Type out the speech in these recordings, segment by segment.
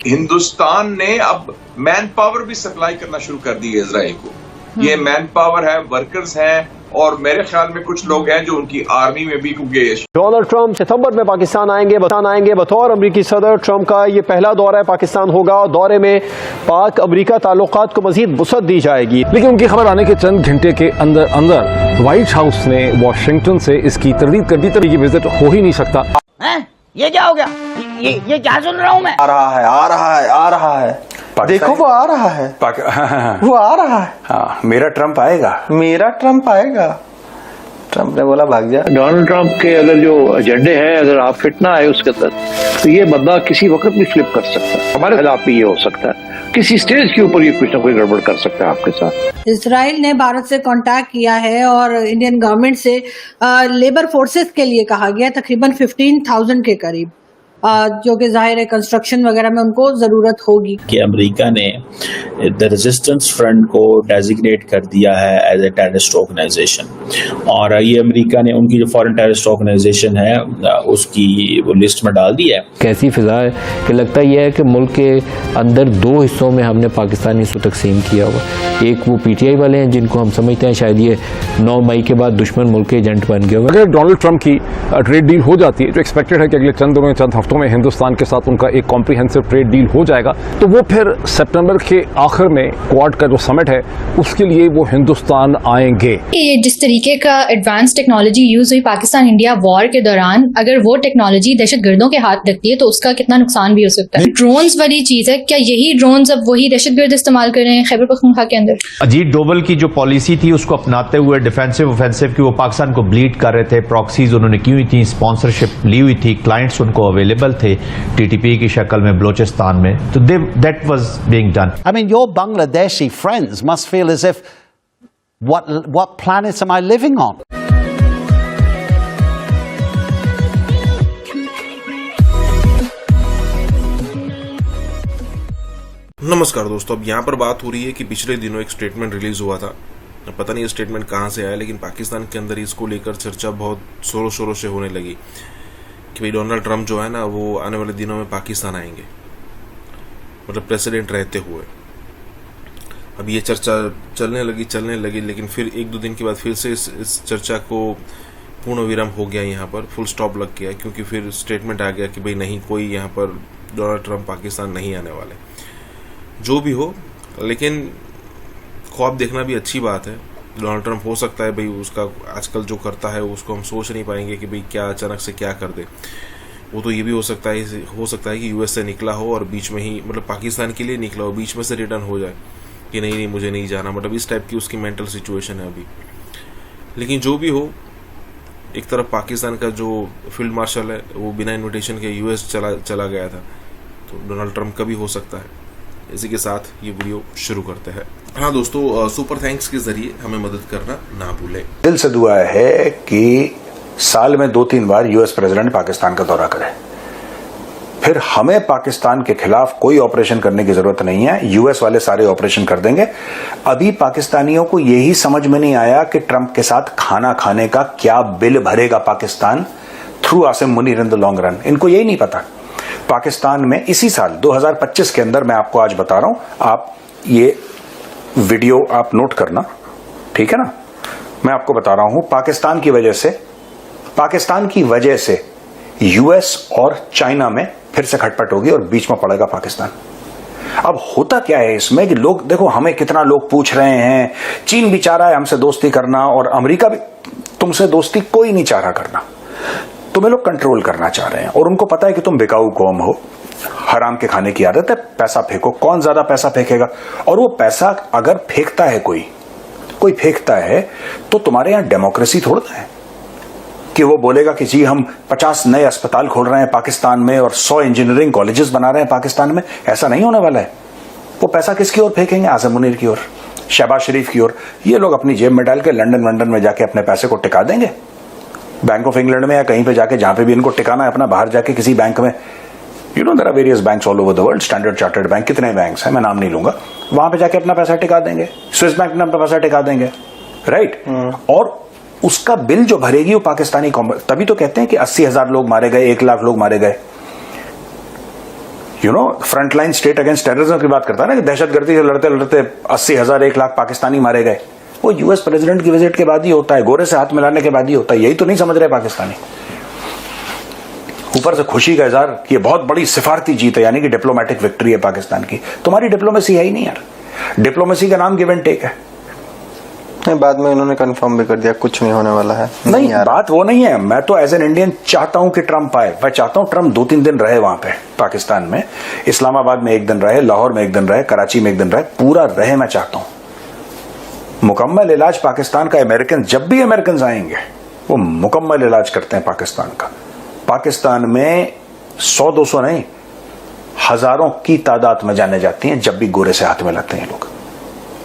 हिंदुस्तान ने अब man power भी सप्लाई करना शुरू कर दी है इजराइल को। ये मैन पावर है, वर्कर्स हैं, और मेरे ख्याल में कुछ लोग हैं जो उनकी आर्मी में भी होंगे। डोनाल्ड ट्रंप सितंबर में पाकिस्तान आएंगे। बतौर अमरीकी सदर ट्रंप का ये पहला दौरा पाकिस्तान होगा और दौरे में पाक अमरीका ताल्लुकात को मजीद वुसअत दी जाएगी। लेकिन उनकी खबर आने के चंद घंटे के अंदर व्हाइट हाउस ने वॉशिंगटन से इसकी तरदीद कर दी। तभी ये विजिट हो ही नहीं सकता। ये क्या हो गया? ये क्या सुन रहा हूँ मैं? आ रहा है। देखो वो आ रहा है। वो आ रहा है। हाँ, मेरा ट्रंप आएगा। ट्रंप ने बोला भाग जा। डोनाल्ड ट्रंप के अगर जो एजेंडे हैं, अगर आप फिट ना आए उसके अंदर, तो ये बंदा किसी वक्त भी फ्लिप कर सकता है। हमारे खिलाफ भी ये हो सकता है। किसी स्टेज के ऊपर ये कुछ ना कुछ गड़बड़ कर सकता है आपके साथ। इजराइल ने भारत से कांटेक्ट किया है और इंडियन गवर्नमेंट से लेबर फोर्सेस के लिए कहा गया, तकरीबन 15,000 के करीब, जो कि जाहिर है कंस्ट्रक्शन वगैरह में उनको जरूरत होगी। कि अमेरिका ने द रेजिस्टेंस फ्रंट को डेजिग्नेट कर दिया है एज ए टेररिस्ट ऑर्गेनाइजेशन, और ये अमेरिका ने उनकी जो फॉरेन टेररिस्ट ऑर्गेनाइजेशन है उसकी वो लिस्ट में डाल दी है। कैसी फिजा है कि लगता यह है कि मुल्क के अंदर दो हिस्सों में हमने पाकिस्तानी को तकसीम किया हुआ। एक वो पीटीआई वाले हैं जिनको हम समझते हैं शायद ये 9 मई के बाद दुश्मन मुल्क के एजेंट बन गए। अगर डोनाल्ड ट्रंप की ट्रेड डील हो जाती है, जो एक्सपेक्टेड है कि अगले चंद दिनों चंद हफ्तों में हिंदुस्तान के साथ उनका एक कॉम्प्रिहेंसिव ट्रेड डील हो जाएगा, तो वो फिर सितंबर के आखिर में क्वाड का जो समिट है उसके लिए वो हिंदुस्तान आएंगे। ये जिस तरीके का एडवांस टेक्नोलॉजी यूज हुई पाकिस्तान इंडिया वॉर के दौरान, अगर वो टेक्नोलॉजी दहशतगर्दों के हाथ लगती है तो उसका कितना नुकसान भी हो सकता है। ड्रोन्स वाली चीज है, क्या यही ड्रोन्स अब वही दहशतगर्द इस्तेमाल कर रहे हैं खैबर पख्तूनख्वा के अंदर? अजीत डोवल की जो पॉलिसी थी उसको अपनाते हुए डिफेंसिव ऑफेंसिव की वो पाकिस्तान को ब्लीड कर रहे थे। प्रॉक्सीज उन्होंने की हुई थी, स्पॉन्सरशिप ली हुई थी, क्लाइंट्स उनको अवेलेबल थे टीटीपी की शक्ल में बलोचिस्तान में, तो that was being done. I mean, your Bangladeshi friends must feel as if what planet am I living on? नमस्कार दोस्तों, अब यहाँ पर बात हो रही है कि पिछले दिनों एक स्टेटमेंट रिलीज हुआ था। पता नहीं ये स्टेटमेंट कहाँ से आया, लेकिन पाकिस्तान के अंदर इसको लेकर चर्चा बहुत जोरों शोरों से होने लगी कि भाई डोनाल्ड ट्रंप जो है ना वो आने वाले दिनों में पाकिस्तान आएंगे, मतलब प्रेसिडेंट रहते हुए। अब ये चर्चा चलने लगी, लेकिन फिर 1-2 दिन के बाद फिर से इस चर्चा को पूर्ण विराम हो गया, यहाँ पर फुल स्टॉप लग गया, क्योंकि फिर स्टेटमेंट आ गया कि भाई नहीं, कोई यहाँ पर डोनाल्ड ट्रंप पाकिस्तान नहीं आने वाले। जो भी हो, लेकिन ख्वाब देखना भी अच्छी बात है। डोनाल्ड ट्रंप हो सकता है भाई उसका आजकल जो करता है उसको हम सोच नहीं पाएंगे कि भाई क्या अचानक से क्या कर दे। वो तो ये भी हो सकता है कि यूएस से निकला हो और बीच में ही, मतलब पाकिस्तान के लिए निकला हो, बीच में से रिटर्न हो जाए कि नहीं मुझे नहीं जाना, मतलब इस टाइप की उसकी मेंटल सिचुएशन है अभी। लेकिन जो भी हो, एक तरफ पाकिस्तान का जो फील्ड मार्शल है वो बिना इन्विटेशन के यूएस चला गया था, तो डोनाल्ड ट्रंप का भी हो सकता है। इसी के साथ ये वीडियो शुरू करते हैं। हाँ दोस्तों, सुपर थैंक्स के जरिए हमें मदद करना ना भूलें। दिल से दुआ है कि साल में 2-3 बार यूएस प्रेसिडेंट पाकिस्तान का दौरा करे। फिर हमें पाकिस्तान के खिलाफ कोई ऑपरेशन करने की जरूरत नहीं है, यूएस वाले सारे ऑपरेशन कर देंगे। अभी पाकिस्तानियों को यही समझ में नहीं आया कि ट्रंप के साथ खाना खाने का क्या बिल भरेगा Pakistan through Asim Munir in the long run. इनको यही नहीं पता। पाकिस्तान में इसी साल 2025 के अंदर, मैं आपको आज बता रहा हूं, आप ये वीडियो आप नोट करना, ठीक है ना। मैं आपको बता रहा हूं, पाकिस्तान की वजह से यूएस और चाइना में फिर से खटपट होगी और बीच में पड़ेगा पाकिस्तान। अब होता क्या है इसमें कि लोग देखो, हमें कितना लोग पूछ रहे हैं, चीन भी चाह रहा है हमसे दोस्ती करना और अमेरिका भी तुमसे दोस्ती कोई नहीं चाह रहा करना। तुम्हें लोग कंट्रोल करना चाह रहे हैं और उनको पता है कि तुम बिकाऊ कौम हो, हराम के खाने की आदत है, पैसा फेंको, कौन ज्यादा पैसा फेंकेगा। और वो पैसा अगर फेंकता है कोई फेंकता है, तो तुम्हारे यहां डेमोक्रेसी थोड़ा है कि वो बोलेगा कि जी हम 50 नए अस्पताल खोल रहे हैं पाकिस्तान में और 100 इंजीनियरिंग कॉलेजेस बना रहे हैं पाकिस्तान में। ऐसा नहीं होने वाला है। वो पैसा किसकी ओर फेंकेंगे? आज़म मुनीर की ओर, शहबाज शरीफ की ओर। ये लोग अपनी जेब में डाल के लंदन में जाके अपने पैसे को टिका देंगे, बैंक ऑफ इंग्लैंड में या कहीं पे जाके, जहां पे भी इनको टिकाना है अपना, बाहर जाके किसी बैंक में। You know there are various banks all over the world, Standard Chartered Bank, कितने बैंक्स हैं मैं नाम नहीं लूंगा, वहां पे जाके अपना पैसा टिका देंगे, स्विस बैंक में अपना पैसा टिका देंगे, राइट। और उसका बिल जो भरेगी वो पाकिस्तानी कौम। तभी तो कहते हैं कि 80,000 लोग मारे गए, 1 लाख लोग मारे गए। फ्रंटलाइन स्टेट अगेंस्ट टेररिज्म की बात करता है ना, कि दहशतगर्दी से लड़ते लड़ते 80,000 1 लाख पाकिस्तानी मारे गए, वो यूएस प्रेसिडेंट की विजिट के बाद ही होता है, गोरे से हाथ मिलाने के बाद ही होता है। यही तो नहीं समझ रहे पाकिस्तानी। ऊपर से खुशी का इजहार कि ये बहुत बड़ी सिफारती जीत है, यानी कि डिप्लोमेटिक विक्ट्री है पाकिस्तान की। तुम्हारी डिप्लोमेसी है ही नहीं यार, डिप्लोमेसी का नाम गिव एंड टेक है। बाद में इन्होंने कंफर्म भी कर दिया कुछ नहीं होने वाला है। नहीं यार, बात वो नहीं है। मैं तो एज एन इंडियन चाहता हूं कि ट्रंप आए। मैं चाहता हूं ट्रंप 2-3 दिन रहे वहां पे पाकिस्तान में, इस्लामाबाद में 1 दिन रहे, लाहौर में 1 दिन रहे, कराची में 1 दिन रहे, पूरा रहे। मैं चाहता हूं मुकम्मल इलाज पाकिस्तान का। अमेरिकन जब भी अमेरिकन आएंगे वो मुकम्मल इलाज करते हैं पाकिस्तान का। पाकिस्तान में 100-200 नहीं, हजारों की तादाद में जाने जाती हैं जब भी गोरे से हाथ मिलाते हैं लोग।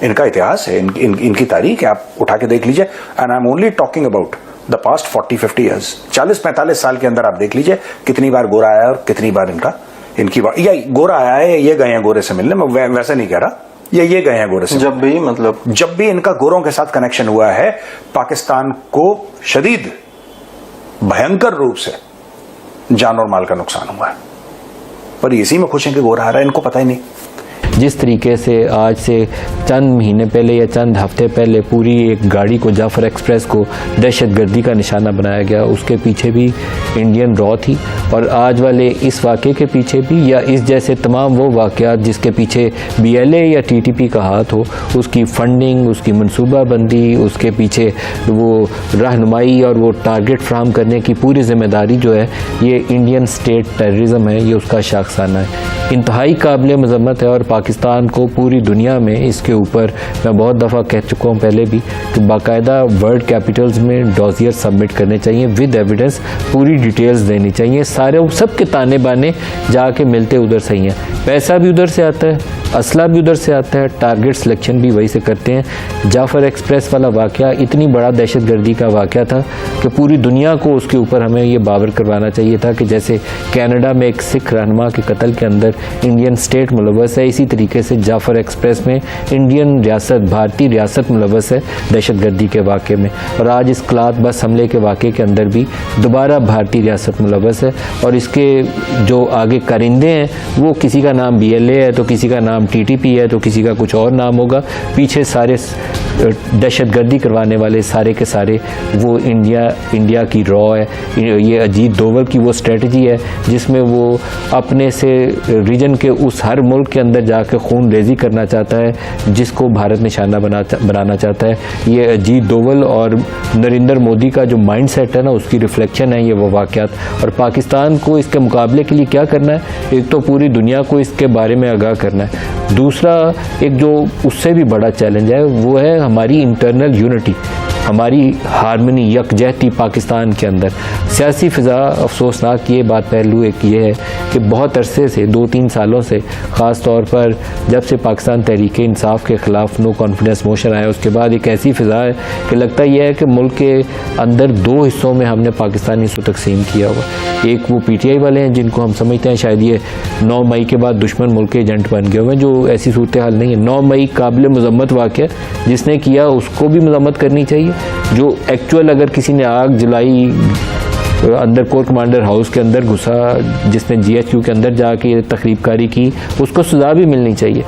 इनका इतिहास है, इनकी तारीख है, आप उठा के देख लीजिए। And I am only talking about the past 40-50 years. 40-45 साल के अंदर आप देख लीजिए कितनी बार गोरा आया और कितनी बार इनकी बार या गोरा आया है, ये गए हैं गोरे से मिलने। मैं वैसे नहीं कह रहा, ये गए हैं गोरे से। जब भी इनका गोरों के साथ कनेक्शन हुआ है, पाकिस्तान को शदीद भयंकर रूप से जान और माल का नुकसान हुआ है। पर इसी में खुश हैं कि गोरा आ रहा है, इनको पता ही नहीं। जिस तरीके से आज से चंद महीने पहले या चंद हफ्ते पहले पूरी एक गाड़ी को, जाफर एक्सप्रेस को दहशतगर्दी का निशाना बनाया गया, उसके पीछे भी इंडियन रॉ थी। और आज वाले इस वाक़े के पीछे भी, या इस जैसे तमाम वो वाक़यात जिसके पीछे BLA या TTP का हाथ हो, उसकी फंडिंग, उसकी मनसूबाबंदी, उसके पीछे वो रहनुमाई और वो टारगेट फ्राहम करने की पूरी जिम्मेदारी जो है, ये इंडियन स्टेट टेररिज्म है, ये उसका शाखसाना है। इंतहाई काबिल मज़म्मत है। और पाकिस्तान को पूरी दुनिया में इसके ऊपर मैं बहुत दफ़ा कह चुका हूँ पहले भी कि बाकायदा वर्ल्ड कैपिटल्स में डॉजियर सबमिट करने चाहिए विद एविडेंस, पूरी डिटेल्स देनी चाहिए। सारे सब के ताने बाने जाके मिलते उधर से ही हैं, पैसा भी उधर से आता है, असला भी उधर से आता है, टारगेट सिलेक्शन भी वही से करते हैं। जाफर एक्सप्रेस वाला वाक़या इतनी बड़ा दहशतगर्दी का वाक़या था कि पूरी दुनिया को उसके ऊपर हमें ये बावर करवाना चाहिए था कि जैसे कनाडा में एक सिख रहनुमा के कत्ल के अंदर इंडियन स्टेट मुलव्वस है, इसी तरीके से जाफर एक्सप्रेस में इंडियन रियासत, भारतीय रियासत मुलव्वस है दहशतगर्दी के वाक़े में। और आज इस क्लाथ बस हमले के वाक़े के अंदर भी दोबारा भारतीय रियासत मुलव्वस है। और इसके जो आगे कारिंदे हैं, वो किसी का नाम BLA है तो किसी का नाम TTP है तो किसी का कुछ और नाम होगा। पीछे सारे दहशतगर्दी करवाने वाले सारे के सारे वो इंडिया की रॉ है। ये अजीत डोवल की वो स्ट्रेटजी है जिसमें वो अपने से रीजन के उस हर मुल्क के अंदर जाकर खून रेजी करना चाहता है जिसको भारत निशाना बनाना चाहता है। ये अजीत डोवल और नरेंद्र मोदी का जो माइंड सेट है ना, उसकी रिफ्लेक्शन है ये वो वाक़यात। और पाकिस्तान को इसके मुकाबले के लिए क्या करना है, एक तो पूरी दुनिया को इसके बारे में आगाह करना है, दूसरा एक जो उससे भी बड़ा चैलेंज है वो है हमारी इंटरनल यूनिटी, हमारी हारमनी, यकजहती पाकिस्तान के अंदर। सियासी फ़िज़ा अफसोसनाक ये बात पहलू एक ये है कि बहुत अरसे से 2-3 सालों से, ख़ास तौर पर जब से पाकिस्तान तहरीक इंसाफ के ख़िलाफ़ नो कॉन्फिडेंस मोशन आया, उसके बाद एक ऐसी फ़िज़ा है कि लगता यह है कि मुल्क के अंदर 2 हिस्सों में हमने पाकिस्तान इसको तकसीम किया हुआ। एक वो PTI वाले हैं जिनको हम समझते हैं शायद ये 9 मई के बाद दुश्मन मुल्क के एजेंट बन गए हुए हैं, जो ऐसी सूरत हाल नहीं है। 9 मई काबिल मज़म्मत वाक़या, जिसने किया उसको भी मज़म्मत करनी चाहिए। जो एक्चुअल अगर किसी ने आग जलाई, अंदर कोर कमांडर हाउस के अंदर घुसा, जिसने GHQ के अंदर जाके तखरीबकारी की, उसको सज़ा भी मिलनी चाहिए।